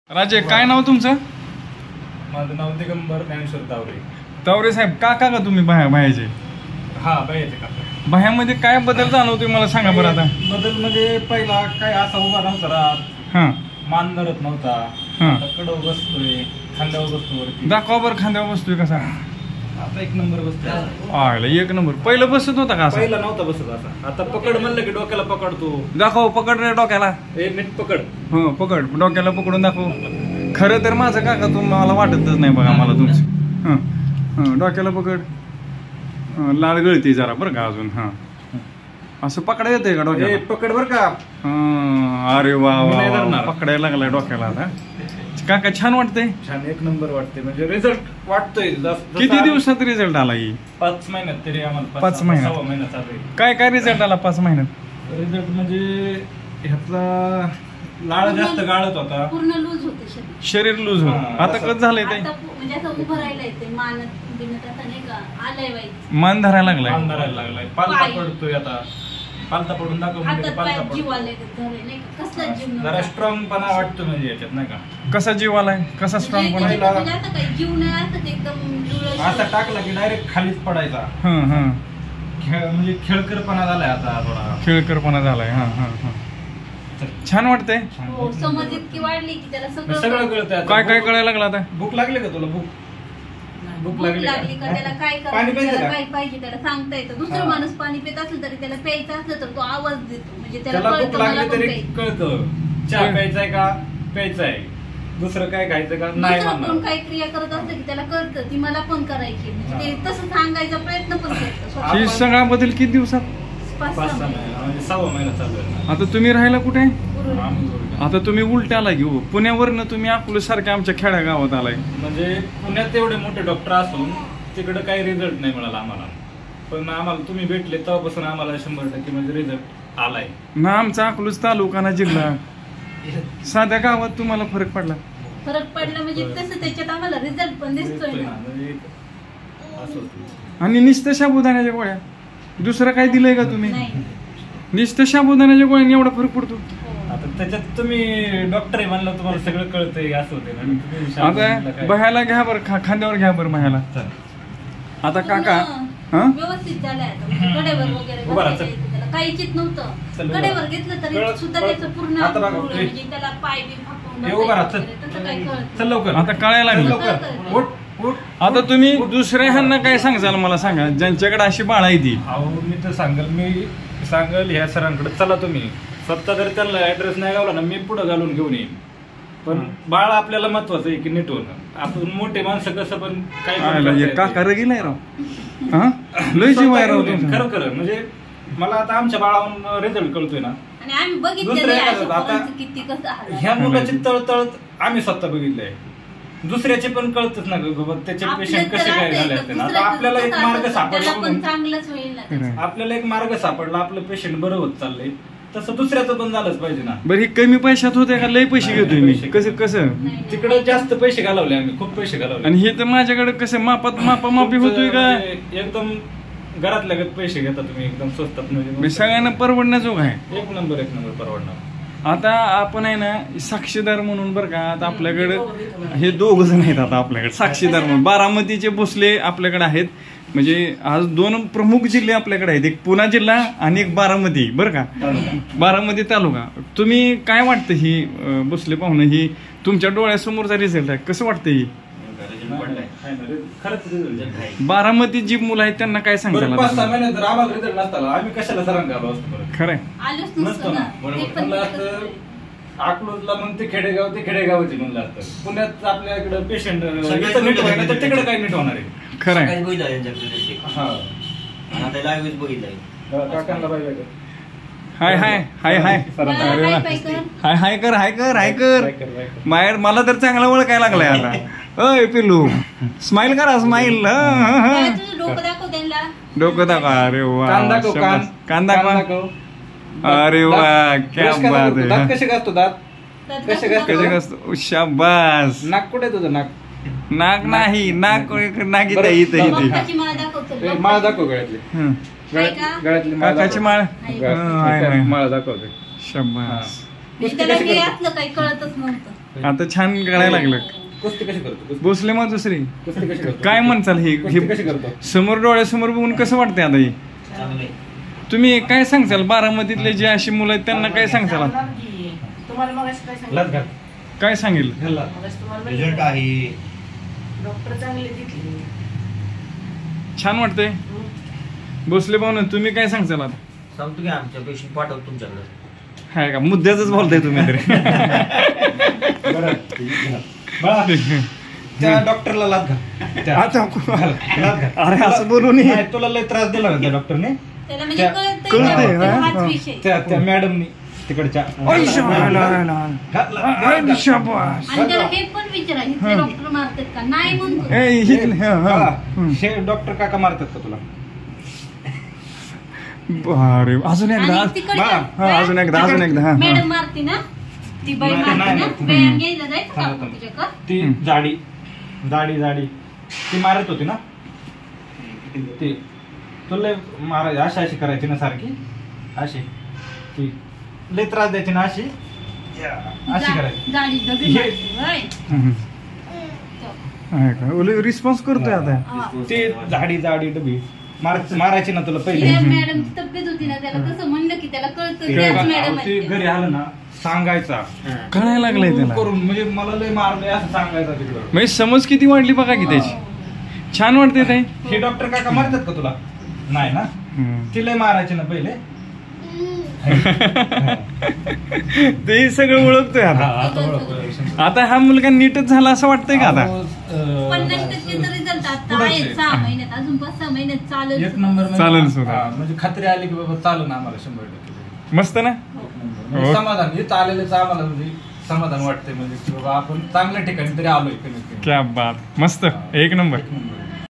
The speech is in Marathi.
राजे, काय नाव तुमचं? माझं नाव दिगंबर ज्ञानेश्वर तावरे. तावरे साहेब, काका का तुम्ही बाह्याचे? हा बाह्याचे काका. बाह्यामध्ये काय बदल जाणवतोय मला सांगा बरं आता. बदल म्हणजे पहिला काय असा उभा नव्हता राहत, हा मान धरत नव्हता, हा. आता कडव बसतोय, खांद्यावर बसतो वरती. दाखवा बरं खांद्यावर बसतोय कसा. आता एक नंबर बसतोय. आयला एक नंबर. पहिलं बसत होता का असा? पहिला नव्हता बसत असा. आता पकड म्हणलं की डोक्याला पकडतो. दाखव, पकड रे डोक्याला. एक मिनिट पकड. हो पकड, डोक्याला पकडून दाखव. खरं तर माझं काका तुम्हाला वाटतच नाही बघा मला तुमचं. हं डोक्याला पकड. लाल गळती जरा बरं का अजून. हा असं पकडा येतंय का डोक्याला? पकड बर का. अरे वा मी नाही वा, धरणार. पकडायला लागलाय डोक्याला आता. काका छान वाटतंय. छान एक नंबर वाटते, म्हणजे रिझल्ट वाटतोय. किती दिवसात रिझल्ट आला ही? 5 महिन्यात तरी आम्हाला 5 महिन्यात. 6 महिन्यात चालू आहे. काय काय रिझल्ट आला 5 महिन्यात? रिझल्ट म्हणजे ह्याचा लाळ जास्त गाळत होता, पूर्ण लूज होते शरीर. शरीर लूज होत. हा, आता कसं झालंय ते? आता म्हणजे असं उभं राहायला येते, मानत बिनत आता नाही का आलंय वाईट. मान धरायला लागलाय. मान धरायला लागलाय, पालता पाय. पडतोय. आता पालता पडून दाखव म्हणजे हातात पालता पायात जीव पडतो. आले धरे नाही का, कसला जीव जरा नव्हता. स्ट्रॉंग पणा वाटतो म्हणजे याच्यात नाही का. कसा जीव आलाय? कसा स्ट्रॉंग पण आहे? म्हणजे आता काही जीव नाही असत एकदम डुळत. असा टाकला की डायरेक्ट खालीच पडायचा. हं म्हणजे खेळकरपणा झालाय आता थोडा. खेळकरपणा झालाय. हा छान वाटतंय. हो, समज इतकी वाढली की त्याला सगळं सगळं कळतंय आता. काय काय कळायला लागलं आता? भूक लागली का तुला? भूक भूक लागली का त्याला काय पाणी करायचं, प्यायचं त्याला का? काय पाहिजे त्याला सांगता येतं. दुसरं हा. माणूस पाणी पित असलं तरी त्याला प्यायचं असलं तर तो आवाज देतो, म्हणजे त्याला त्याला भूक कळतं मला लागली पण तरी प्यायचं. कळतं. चहा प्यायचाय का? प्यायचाय. दुसरं काय खायचं का? नाही दुसरं कोण म्हणणार. काही क्रिया करत असलं की त्याला कळतं ती मला पण करायची, म्हणजे ते तसं सांगायचा प्रयत्न पण करतो. ही सगळा बदल किती दिवसात? 5-6 महिने म्हणजे 6 महिना चालू आहे. आता तुम्ही राहायला कुठे? आम्ही जोडीला. आता तुम्ही उलट्याला घेऊ. पुण्यावरनं तुम्ही अकोला सारख्या आमच्या खेड्या गावात आलाय. म्हणजे पुण्यात एवढे मोठे डॉक्टर असून तिकडे काही रिझल्ट नाही मिळाला आम्हाला. पण आम्हाला तुम्ही भेटले तेव्हापासून आम्हाला 100% म्हणजे रिझल्ट आलाय. ना आमचा अकलूज तालुका ना जिल्हा, साध्या गावात तुम्हाला फरक पडला. फरक पडला म्हणजे तसं त्याच्यात आम्हाला रिझल्ट पण दिसतोय दिसतोय ना. ना, म्हणजे असं होतं. आणि नुसतं साबुदाण्याच्या गोळ्या, दुसरं काय दिलंय का तुम्ही? नाही. नुसतं साबुदाण्याच्या गोळ्याने एवढा फरक पडतो? हो. आता त्याच्यात तुम्ही डॉक्टर आहे म्हणलं तुम्हाला सगळं कळतंय असं होते ना. तुम्ही सांगितलं आता काय? बह्याला घ्या बरं, खांद्यावर घ्या बरं बह्याला. चल. आता काका पूर्ण हा व्यवस्थित झालंय आता, म्हणजे कडेवर वगैरे उभा राहा, बसायला येतं त्याला. काहीच येत नव्हतं. चल, उभा कडेवर राहा. घेतलं तरी कळत- सुद्धा कळत- त्याचं पूर्ण आता बघा, अंग हे. म्हणजे त्याला पाय बी फाकून हे उभा राहा, चल. बसायचं वगैरे, तसं काही कळत चल लवकर. आता कळायला चल लागलं. लवकर. उठ उठ. आता तुम्ही दुसऱ्या ह्यांना काय सांगाल मला सांगा, ज्यांच्याकडे अशी बाळ आहे ती? अहो मी तर मी सांगल ह्या सरांकडे चला तुम्ही. स्वतः जर त्यांना ऍड्रेस नाही गावला ना मी पुढे घालून घेऊन येईन. पण बाळ आपल्याला महत्वाचं आहे की नीट होणं. आपण मोठे माणसं कसं पण काय पण आयला, करता हे येते. काका रगीलाय राव. हा लय जीव आहे राव तुमचा. खरं खरं म्हणजे मला आता आमच्या बाळाहून रिझल्ट कळतोय ना. आणि आम्ही बघितलेलं दुसरं आहे काय अशा करतात, आता पोरांचं किती कसं हाल आहे. ह्या मुलाची तळतळ आम्ही स्वतः बघितलंय. दुसऱ्याचे पण कळतच ना ग बाबा त्याचे आपलं पेशंट तर कसे काय असं झाले आहे असते तर ना. आता दुसऱ्याचं आपल्याला एक कसं मार्ग असतं, सापडला त्याला पण म्हणून चांगलंच होईल ना त्याचं. खरं. आपल्याला एक मार्ग सापडला, आपलं पेशंट बरं होत चाललंय, तसं दुसऱ्याचं पण झालंच पाहिजे ना. बरं हे कमी पैशात होते का लय पैसे नाही, घेतोय मी? पैसे कसं कसं? नाही, नाही. तिकडे जास्त पैसे घालवले आम्ही, खूप पैसे घालवले. आणि हे तर माझ्याकडे कसं मापामापी होतोय का? म्हणजे एकदम घरातल्या गत पैसे घेता तुम्ही, एकदम स्वस्तात मी म्हणजे सगळ्यांना परवडण्याजोग आहे. एक नंबर परवडणार. आता आपण आहे ना साक्षीदार म्हणून बरं का, आता आपल्याकडे हे 2 जण आहेत आता आपल्याकडे साक्षीदार म्हणून. बारामतीचे भोसले आपल्याकडे आहेत. म्हणजे आज 2 प्रमुख जिल्हे आपल्याकडे आहेत, एक पुणा जिल्हा आणि एक बारामती बरं का, बारामती तालुका. तुम्ही काय वाटतं ही भोसले पाहुणं, ही तुमच्या डोळ्यासमोरचा रिझल्ट आहे, कसं वाटतं ही? खरंच result आहे. बारामती जी मुलं आहेत त्यांना काय बरं, सांगताल 5-6 महिन्यात जर आम्हाला रिझल्ट नसता आम्ही कशाला सरांना आलो असतो बरं? खरंय? आलोच नसतो नसतो ना. ना. बरोबर. ते पण म्हणलं तिकडंच असतं आहे. अकलूजला मग ते खेडेगावचे म्हणलं असतं. पुण्यात आपल्या इकडे पेशंट सगळ्यात नीट नीट व्हायला तर होईल. तिकडे काय नीट होणार आहे. खरंय. सकाळी बघितलं यांच्याकडे हा. आता लाईव्ह बघितलंय. काकांना पाहिजे का? हाय हाय हाय हाय सरांना. अरे वा. हाय पाय कर. हाय हाय कर हाय कर हाय कर. बाय कर, बाय कर. मायर मला तर चांगला ओळखायला लागलाय आता. अय पिल्लू स्माइल करा स्माइल. काय तुझं डोकं दाखव त्यांना. डोकं दाखवा. अरे वा कान दाखव, कान. कान दाखवा. दाखव. अरे वा क्या ब्रश कसा बात करतो? आहे. दात कसे घासतो दात? कसे काय? कसे कसं शाबास. नाक कुठे आहे तुझं नाक? नाक नाही नाक नाकी बरं. इथे इथे. मक्काची माळ दाखव चल. ए, माळ दाखव गळ्यातली. हं. हाय का? गळ्यातली माळ काकाची दाखव. माळ. हाय. हाय, हाय. माळ दाखवते. शाबास. म्हणजे त्याला हे असलं काही कळतच नव्हतं. आता छान कळायला लागलं. कुस्ती कशी करतो? भोसले मग दुसरी कुस्ती कशी करतो? काय म्हणचाल हे कुस्ती कशी करतो? समोर डोळ्यासमोर बघून कसं वाटतंय आता हे? चांगले तुम्ही काय सांगचाल बारामतीतले जे अशी मुलं आहेत त्यांना काय सांगचाल आता? तुम्हाला मग काय सांगितलं? लाथ घाल. काय सांगेल? घाल. रिझल्ट आहे. डॉक्टर चांगले दिसले. छान वाटतंय. भोसले भाऊ तुम्ही काय सांगचाल आता? सांगतो की आमच्या पेशंट पाठवतो तुमच्याकडे. हाय का मुद्द्याच बोलताय तुम्ही तरी. बरं. बाळा, त्या डॉक्टरला लाथ घाल. आता लाथ घाल. अरे असं बोलू नये. नाही, तुला लय त्रास दिला ना त्या डॉक्टरने. त्याला म्हणजे त्या- कळतंय कळतंय, ना, हा? हाच विषय. त्या मॅडमनी तिकडच्या ओय शाबास. ओय शाबास. आणि त्याला हे पण विचारा इथले डॉक्टर मारतात का? नाही म्हणतो. ए, हिथले- हा, हा. हे डॉक्टर काका मारतात का तुला? अरे अजून एकदा आणि तिकडच्या हा, अजून एकदा हा. मॅडम मारती ना, ती बाई नाही, मारती नाही, ना, नाही. व्यायाम घ्यायला जायचं का थांबा, आपण थांबा. तुझ्याकडं? ती जाडी जाडी ती मारत होती ना. ती तुला मारायची अशी करायची ना सारखी अशी. ती लय त्रास द्यायची ना अशी अशी करायची. गाडी दगडी हे- मारते, होय. आहे का ओले रिस्पॉन्स करतोय आता. हा. ती जाडी डबी मारायची ना तुला पहिले. तिला मॅडमची तब्येत होती ना, त्याला तसं म्हणलं की त्याला कळतं त्याच मॅडम ती आहेत. घरी आलं ना सांगायचा कळायला लागलंय त्याला. करून म्हणजे मला लय मारलंय असं सांगायचा तिकडं. म्हणजे समज किती वाढली बघा की त्याची. छान वाटते ताई. हे डॉक्टर काका मारतात का तुला? नाही ना. ती लय मारायची ना पहिले. ते सगळं ओळखतोय आता. आता ओळखलं. आता हा मुलगा नीटच झाला असं वाटतंय का आता? 50% रिझल्ट आता आहे 6 महिन्यात, अजून 5-6 महिन्यात चालेल. एक नंबर म्हणजे- चालेल सुद्धा. हा, म्हणजे खात्री आली की बाबा चालू ना आम्हाला 100%. मस्त ना. म्हणजे हो. समाधान इथं आलेलं आम्हाला म्हणजे समाधान वाटतंय म्हणजे की बाबा आपण चांगल्या ठिकाणी तरी आलोय कमीत कमी. क्या बात. मस्त एक नंबर. एक नंबर.